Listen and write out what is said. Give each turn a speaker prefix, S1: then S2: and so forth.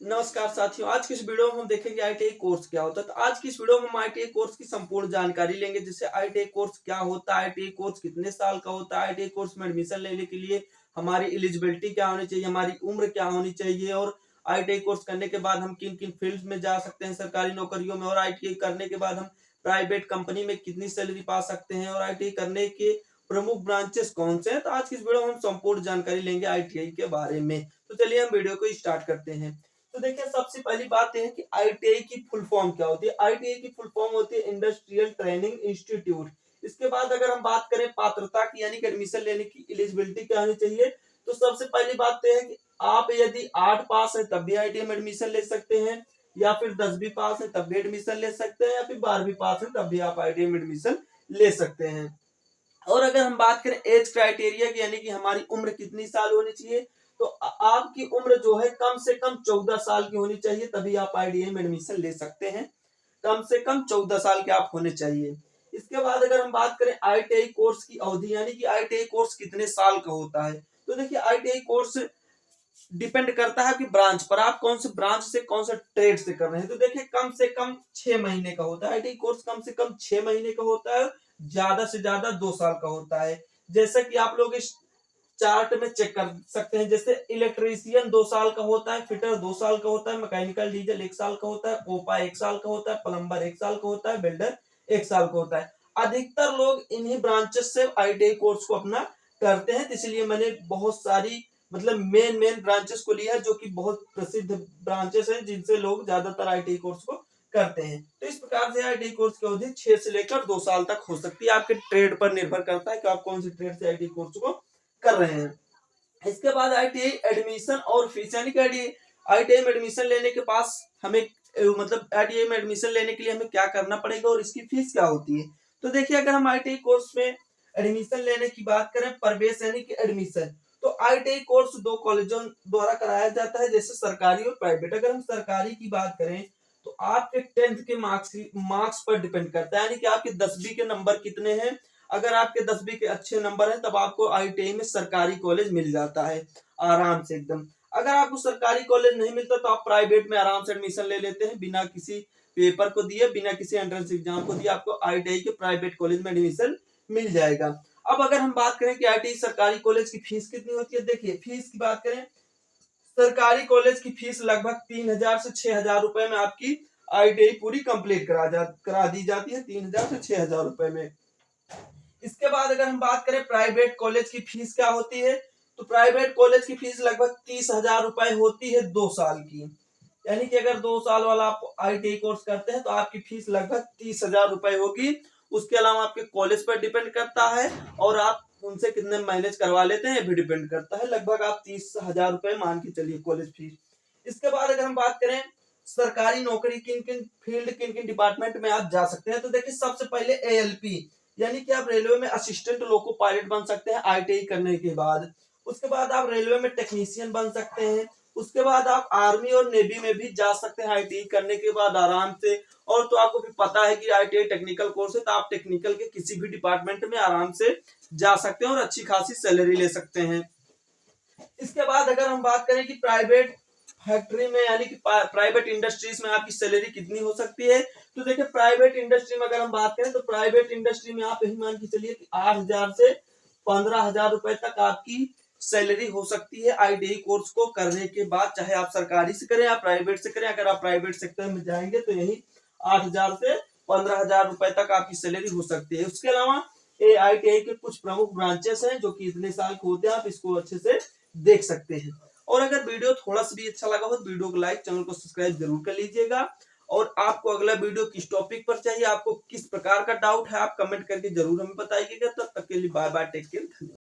S1: नमस्कार साथियों, आज की इस वीडियो में हम देखेंगे आईटीआई कोर्स क्या होता है। तो आज की इस वीडियो में हम आईटीआई कोर्स की संपूर्ण जानकारी लेंगे, जैसे आईटीआई कोर्स क्या होता है, आईटीआई कोर्स कितने साल का होता है, आईटीआई कोर्स में एडमिशन लेने के लिए हमारी एलिजिबिलिटी क्या होनी चाहिए, हमारी उम्र क्या होनी चाहिए, और आईटीआई कोर्स करने के बाद हम किन किन फील्ड में जा सकते हैं सरकारी नौकरियों में, और आईटीआई करने के बाद हम प्राइवेट कंपनी में कितनी सैलरी पा सकते हैं, और आईटीआई करने के प्रमुख ब्रांचेस कौन से हैं। तो आज की इस वीडियो में हम संपूर्ण जानकारी लेंगे आईटीआई के बारे में। तो चलिए हम वीडियो को स्टार्ट करते हैं। तो देखिए, सबसे पहली बात यह है कि आईटीआई की फुल फॉर्म क्या होती है। आईटीआई की फुल फॉर्म होती है इंडस्ट्रियल ट्रेनिंग इंस्टीट्यूट। इसके बाद अगर हम बात करें पात्रता की, यानी कि एडमिशन लेने की एलिजिबिलिटी क्या होनी चाहिए, तो सबसे पहली बात तो यह है कि आप यदि 8 पास है तब भी आईटीआई में एडमिशन ले सकते हैं, या फिर 10वीं पास है तब भी एडमिशन ले सकते हैं, या फिर 12वीं पास है तब भी आप आईटीआई में एडमिशन ले सकते हैं। और अगर हम बात करें एज क्राइटेरिया की, यानी कि हमारी उम्र कितनी साल होनी चाहिए, तो आपकी उम्र जो है कम से कम 14 साल की होनी चाहिए, तभी आप आईटीआई में एडमिशन ले सकते हैं। कम से कम 14 साल के आप होने चाहिए। इसके बाद अगर हम बात करें आईटीआई कोर्स की अवधि, यानी कि आईटीआई कोर्स कितने साल का होता है, तो देखिए आईटीआई कोर्स डिपेंड करता है कि ब्रांच पर, आप कौन से ब्रांच से कौन सा ट्रेड से कर रहे हैं। तो देखिए कम से कम 6 महीने का होता है आईटीआई कोर्स, कम से कम 6 महीने का होता है, ज्यादा से ज्यादा 2 साल का होता है। जैसा कि आप लोग इस चार्ट में चेक कर सकते हैं, जैसे इलेक्ट्रीशियन 2 साल का होता है, फिटर 2 साल का होता है, मैकेनिकल डीजल 1 साल का होता है, कोपा 1 साल का होता है, प्लम्बर 1 साल का होता है, वेल्डर 1 साल का होता है। अधिकतर लोग इन्हीं ब्रांचेस से आईटीआई कोर्स को अपना करते हैं, इसलिए मैंने बहुत सारी मतलब मेन ब्रांचेस को लिया है, जो कि बहुत प्रसिद्ध ब्रांचेस हैं जिनसे लोग ज्यादातर आईटीआई कोर्स को करते हैं। तो इस प्रकार से आईटीआई कोर्स की अवधि 6 से लेकर 2 साल तक हो सकती है। आपके ट्रेड पर निर्भर करता है कि आप कौन सी ट्रेड से आईटीआई कोर्स को कर रहे हैं। इसके बाद आईटीआई एडमिशन और फीस, यानी कि आईटीआई में एडमिशन लेने के पास हमें मतलब आईटीआई में एडमिशन लेने के लिए हमें क्या करना पड़ेगा और इसकी फीस क्या होती है। तो देखिए, अगर हम आईटीआई कोर्स में एडमिशन लेने की बात करें, प्रवेश यानी कि एडमिशन, तो आईटीआई कोर्स 2 कॉलेजों द्वारा कराया जाता है, जैसे सरकारी और प्राइवेट। अगर हम सरकारी की बात करें तो आपके 10th के मार्क्स पर डिपेंड करता है, यानी कि आपके 10वीं के नंबर कितने हैं। अगर आपके 10वीं के अच्छे नंबर हैं तब आपको आईटीआई में सरकारी कॉलेज मिल जाता है आराम से एकदम। अगर आपको सरकारी कॉलेज नहीं मिलता तो आप प्राइवेट में आराम से एडमिशन ले लेते हैं, बिना किसी पेपर को दिए, बिना किसी एंट्रेंस एग्जाम को दिए आपको आईटीआई के प्राइवेट कॉलेज में एडमिशन मिल जाएगा। अब अगर हम बात करें कि आईटीआई सरकारी कॉलेज की फीस कितनी होती है, देखिए फीस की बात करें, सरकारी कॉलेज की फीस लगभग 3000 से 6000 रुपए में आपकी आईटीआई पूरी कंप्लीट करा दी जाती है, 3000 से 6000 रुपए में। इसके बाद अगर हम बात करें प्राइवेट कॉलेज की फीस क्या होती है, तो प्राइवेट कॉलेज की फीस लगभग 30,000 रुपए होती है 2 साल की। यानी कि अगर 2 साल वाला आप आईटीआई कोर्स करते हैं तो आपकी फीस लगभग 30,000 रुपए होगी। उसके अलावा आपके कॉलेज पर डिपेंड करता है और आप उनसे कितने मैनेज करवा लेते हैं ये भी डिपेंड करता है। लगभग आप 30,000 रुपए मान के चलिए कॉलेज फीस। इसके बाद अगर हम बात करें सरकारी नौकरी किन किन फील्ड, किन किन डिपार्टमेंट में आप जा सकते हैं, तो देखिए सबसे पहले एएलपी, यानी कि आप रेलवे में असिस्टेंट लोको पायलट बन सकते हैं आईटीआई करने के बाद। उसके बाद आप रेलवे में टेक्नीशियन बन सकते हैं। उसके बाद आप आर्मी और नेवी में भी जा सकते हैं आईटीआई करने के बाद आराम से। और तो आपको भी पता है कि आईटीआई टेक्निकल कोर्स है, तो आप टेक्निकल के किसी भी डिपार्टमेंट में आराम से जा सकते हैं और अच्छी खासी सैलरी ले सकते हैं। इसके बाद अगर हम बात करें कि प्राइवेट फैक्ट्री में, यानी कि प्राइवेट इंडस्ट्रीज में आपकी सैलरी कितनी हो सकती है, तो देखिए प्राइवेट इंडस्ट्री में अगर हम बात करें तो प्राइवेट इंडस्ट्री में आप यही मान के चलिए कि 8,000 से 15,000 रुपए तक आपकी सैलरी हो सकती है आईटीआई कोर्स को करने के बाद, चाहे आप सरकारी से करें या प्राइवेट से करें। अगर आप प्राइवेट सेक्टर में जाएंगे तो यही 8,000 से 15,000 रुपए तक आपकी सैलरी हो सकती है। उसके अलावा आईटीआई के कुछ प्रमुख ब्रांचेस हैं जो कि इतने साल के होते हैं, आप इसको अच्छे से देख सकते हैं। और अगर वीडियो थोड़ा सा भी अच्छा लगा हो तो वीडियो को लाइक, चैनल को सब्सक्राइब जरूर कर लीजिएगा। और आपको अगला वीडियो किस टॉपिक पर चाहिए, आपको किस प्रकार का डाउट है, आप कमेंट करके जरूर हमें बताइएगा। तब तक के लिए बाय बाय, टेक केयर।